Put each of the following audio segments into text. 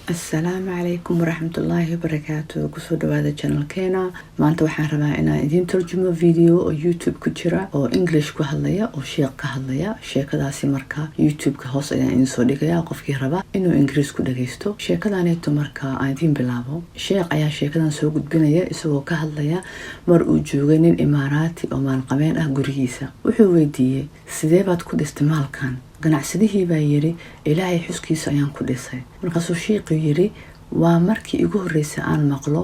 السلام عليكم ورحمة الله وبركاته. كسو دوادا channel كينا maanta waxaan rabaa inaan idin tarjumo video oo YouTube ku jira oo English ku hadlaya oo sheekh ka hadlaya. Sheekadaasi marka YouTube ka hoos ayaan idin soo dhigayaa qofkii raba inuu English ku dhageysto. Sheekadaaneeto marka aan idin bilaabo. Sheekh ayaa sheekadan soo gudbinaya isagoo ka hadlaya mar uu joogay nin Imaaraati oo maalqabeen ah gurigiisa. Wuxuu weydiiyay sidee baad ku dhistay maalkan? ganacsadihii baa yiri ilaahay xuskiisa ayaan ku dhisay. Markaasuu sheekhu yiri waa markii ugu horeysay aan maqlo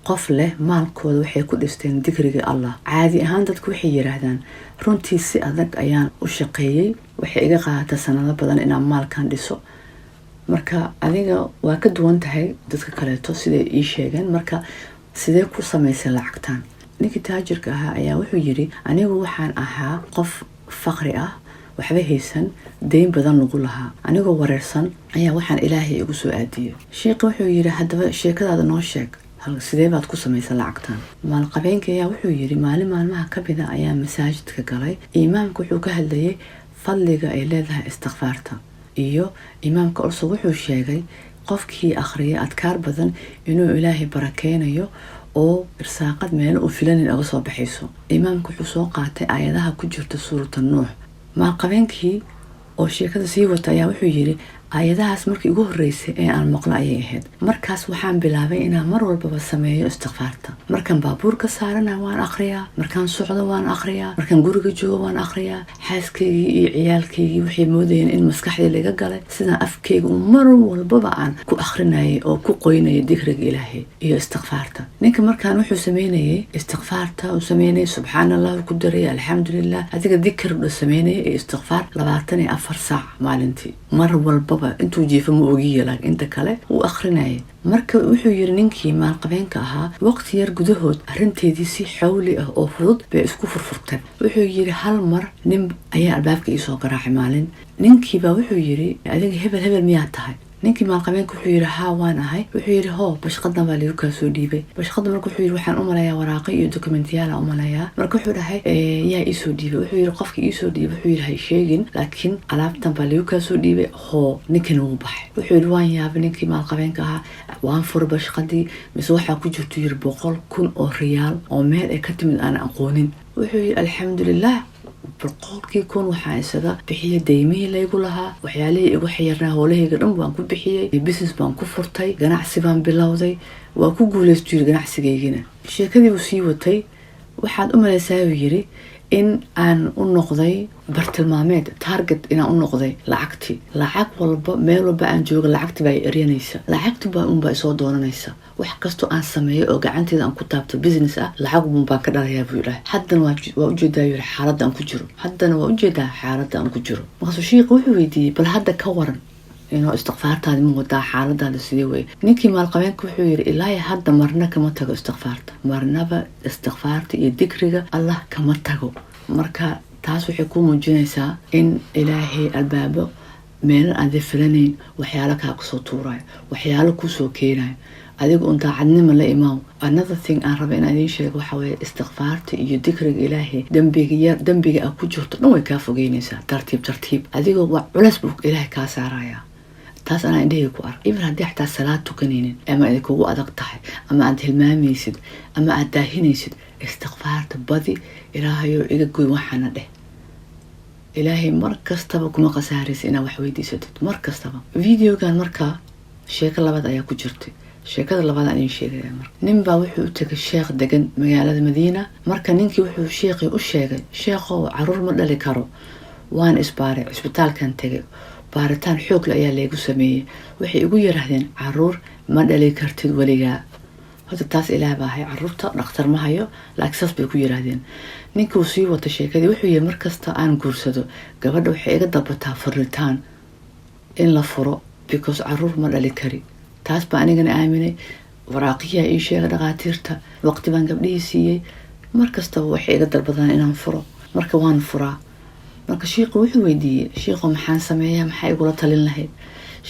qof leh maalkooda waxay ku dhisteen dikriga Allah. Caadi ahaan dadku waxay yiraahdaan runtii si adag ayaan u shaqeeyay, waxay iga qaadatay sanado badan inaan maalkan dhiso. Marka adiga waa ka duwan tahay dadka kaleeto siday ii sheegeen. Marka sidee ku samaysay lacagtan? Ninkii taajirka ahaa ayaa wuxuu yiri anigu waxaan ahaa qof faqri ah, waxba haysan, deyn badan lagu lahaa. Anigoo wareersan ayaa waxaan ilaahay igu soo aadiyay. Sheekhu wuxuu yiri haddaba sheekadaada noo sheeg, sidee baad ku samaysay lacagtan? Maalqabeenka ayaa wuxuu yiri maalin maalmaha ka mid ah ayaa masaajidka galay. Imaamku wuxuu ka hadlayay fadliga ay leedahay istighfaarta, iyo imaamka also wuxuu sheegay qofkii akhriyay adkaar badan inuu ilaahay barakeynayo oo irsaaqad meel u filanin uga soo baxayso. Imaamku wuxuu soo qaatay aayadaha ku jirta suurata Nuux. maalqabeenkii oo sheekada sii wata ayaa wuxuu yiri aayadahaas markii ugu horeysay ee aan maqlo ayay ahayd. Markaas waxaan bilaabay inaan mar walba sameeyo istighfaarta. Markaan baabuurka saaranahay waan akhriyaa, markaan socdo waan akhriyaa, markaan guriga joogo waan akhriyaa. xaaskayga iyo ciyaalkayga waxay moodayeen in maskaxdayda laga galay sidaan afkayga mar walba aan ku akhrinayay oo ku qoynayay dikriga Ilaahay iyo istighfaarta. ninka markaan wuxuu sameynayay istighfaarta oo sameynayay subhanallah ku daray alxamdulillah adiga dikr u sameynayay istighfaar 24 saac maalintii. mar walba intuu jiifo ma ogiye laakiin inta kale uu akhrinayay. marka wuxuu yiri ninkii maalqabeenka ahaa waqti yar gudahood arinteedii si xawli ah oo fudud bay isku furfurtay. wuxuu yiri hal mar nin ayaa albaabka ii soo garaacay maalin. ninkii baa wuxuu yiri adiga hebel miyaa tahay? ninkii maalqabeenka wuxuu yiri haa waan ahay. wuxuu yiri hoo bashqadan baa liigu soo dhiibay. bashqadan markuu wuxuu yiri waxaan u malayaa waraaqo iyo dokumentiyaal u malayaa. marka wuxuu dhahay yaa ii soo dhiibay? wuxuu yiri qofkii ii soo dhiibay wuxuu yiri hay sheegin laakiin alaabtan baa liigu soo dhiibay. hoo ninkan uu baxay. wuxuu yiri waan yaabay ninkii maalqabeenka ahaa. waan furay bashqadii mise waxa ku jirto yiri 100,000 oo riyaal oo meel ay ka timid aan aqoonin. wuxuu yiri alxamdulillah boqolkii kun waxaa isaga bixiyay deymihii laygu lahaa, waxyaalihii igu xiyirnaa howlahayga dhan baan ku bixiyay, business baan ku furtay, ganacsi baan bilowday, waa ku guuleystay ganacsigaygina. sheekadii uu sii watay waxaad u malaysaa yiri in aan u noqday bartilmaameed target inaan u noqday lacagtii. lacag walba meel walba aan joogo lacagtii baa eriyanaysa, lacagtii baa unbaa soo doonanaysa. wax kasto aan sameeyo oo gacanteeda aan ku taabto business ah lacag baan ka dhalayaa buu ilaahay. haddana waa ujeedaa yiri xaaladda aan ku jiro. haddana waa ujeedaa xaaladda aan ku jiro. markaasuu sheekhu wuxuu weydiiyay bal hadda ka waran inuu istighfaartaadi ma wadaa xaaladaada sidee way? ninkii maalqabeenka wuxuu yiri ilaahay hadda marna kama tago istighfaarta, marnaba istighfaarta iyo dikriga Allah kama tago. marka taas waxay ku muujinaysaa in ilaahay albaabo meel aan filanayn waxyaalo ka soo tuuray, waxyaalo ku soo keenay adiga un daacadnimo la imaw. another thing aan raba inaan idin sheego waxa weeye istighfaarta iyo dikriga Ilaahay dambiga aad ku jirto dhan way ka fogeynaysaa tartiib adiga waa culeys buu Ilaahay ka saaraya. taas ana indhahay ku arag ibra haddii xataa salaad tukanaynin ama ay kugu adag tahay ama aad hilmaamaysid ama aad daahinaysid istighfaarta badi Ilaahayo iga goy waxana dheh. Ilaahay mar kastaba kuma qasaaraysa inaad wax weydiisatid mar kastaba. videogan marka sheeko labaad ayaa ku jirtay. sheekada labaad aan sheegay marka nin baa wuxuu u tagay sheekh degan magaalada Madiina. marka ninkii wuxuu sheekhi u sheegay sheekho caruur ma dhali karo, waan isbaaray isbitaalkan tagay, baaritaan xoog leh ayaa leegu sameeyay, waxay igu yiraahdeen caruur ma dhali kartid waligaa. hada taas Ilaahay baa hay caruurta dhakhtar ma hayo laakiin saas bay ku yiraahdeen. ninkii uu sii wata sheekadii wuxuu yiri markasta aan guursado gabadha waxay iga dalbataa furitaan in la furo because caruur ma dhali kari. taas baa anigana aaminay. waraaqiya ii sheegay dhaqaatiirta waqti baan gabdhihii siiyay markasta waxay iga dalbadaan inaan furo. marka waan furaa. marka sheekhu wuxuu weydiiyay sheekhu maxaan sameeyaa, maxay igula talin lahayd?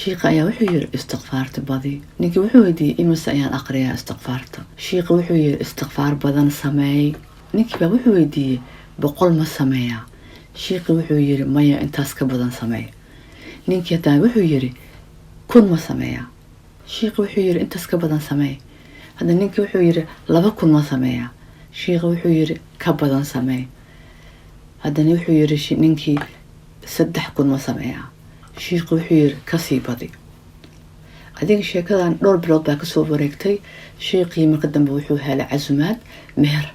sheekhu ayaa wuxuu yiri istighfaarta badi. ninkii wuxuu weydiiyay imisa ayaan aqriyaa istighfaarta? sheekhu wuxuu yiri istighfaar badan sameey. ninkii baa wuxuu weydiiyay 100 ma sameeyaa? sheekhu wuxuu yiri maya intaas ka badan sameey. ninkii taa wuxuu yiri 1000 ma sameeyaa? shiiqa wuxuu yiri intaas ka badan samee. Hadda ninkii wuxuu yiri 2,000 ma sameeyaa. Shiiqa wuxuu yiri ka badan samee. Haddana wuxuu yiri ninkii 3,000 ma sameeyaa. Shiiqa wuxuu yiri ka sii badi. adiga sheekadan dhowr bilood baa kasoo wareegtay. Shiiqii marka dambe wuxuu helay casumaad meher.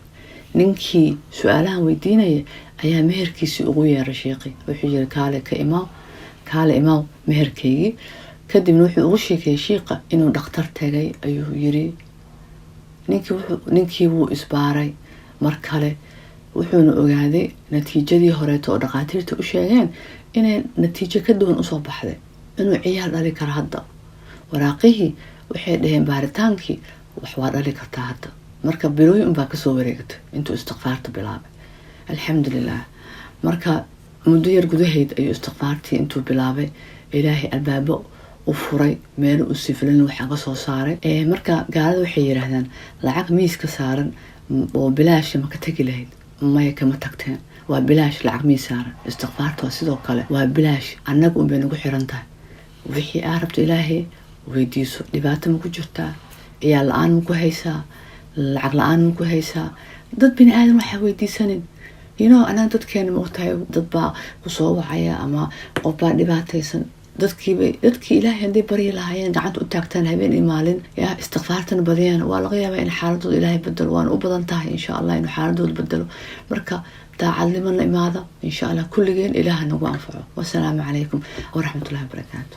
ninkii su-aalahan weydiinaya ayaa meherkiisii ugu yeeray shiiqii. wuxuu yiri kaale imaaw meherkeygii. kadibna wuxuu ugu sheekeeyey shiiqa inuu dhakhtar tagay. ayuu yiri ninkii wuu isbaaray mar kale. wuxuuna ogaaday natiijadii horeeto oo dhaqaatiirta u sheegeen inay natiijo ka duwan usoo baxday, inuu ciyaar dhali karo hadda. waraaqihii waxay dhaheen baaritaankii wax waa dhali kartaa hadda. marka bilooyin unbaa kasoo wareegatay intuu istiqfaarta bilaabay. alxamdulilah. marka muddo yar gudaheed ayuu istiqfaartii intuu bilaabay ilaahay albaabo u furay, meel u siflin waxa ka soo saaray. marka gaalada waxay yiraahdaan lacag miiska saaran oo bilaash ma ka tagi lahayd. maya kama tagteen. waa bilaash lacag miis saaran. istiqfaarta sidoo kale waa bilaash. annagu unbay nagu xiran tahay. wixii aad rabto ilaahay weydiiso. dhibaato ma ku jirtaa? ciyaal la-aan ma ku haysaa? lacag la-aan ma ku haysaa? dad bini aadan waxaa weydiisanin. anaa dadkeena ma ogtahay dad baa kusoo wacaya ama qof baa dhibaataysan. dadkii ilaahay hadday baryi lahaayeen gacanta u taagtaan habeen iyo maalin istiqfaartana badiyaan, waa laga yaabaa in xaaladooda ilaahay bedelo. waana u badan tahay insha allah inuu xaaladooda bedelo. marka daacadnimo la imaada insha allah kulligeen ilaaha nagu anfaco. wasalaamu calaykum waraxmatullahi wabarakaatu.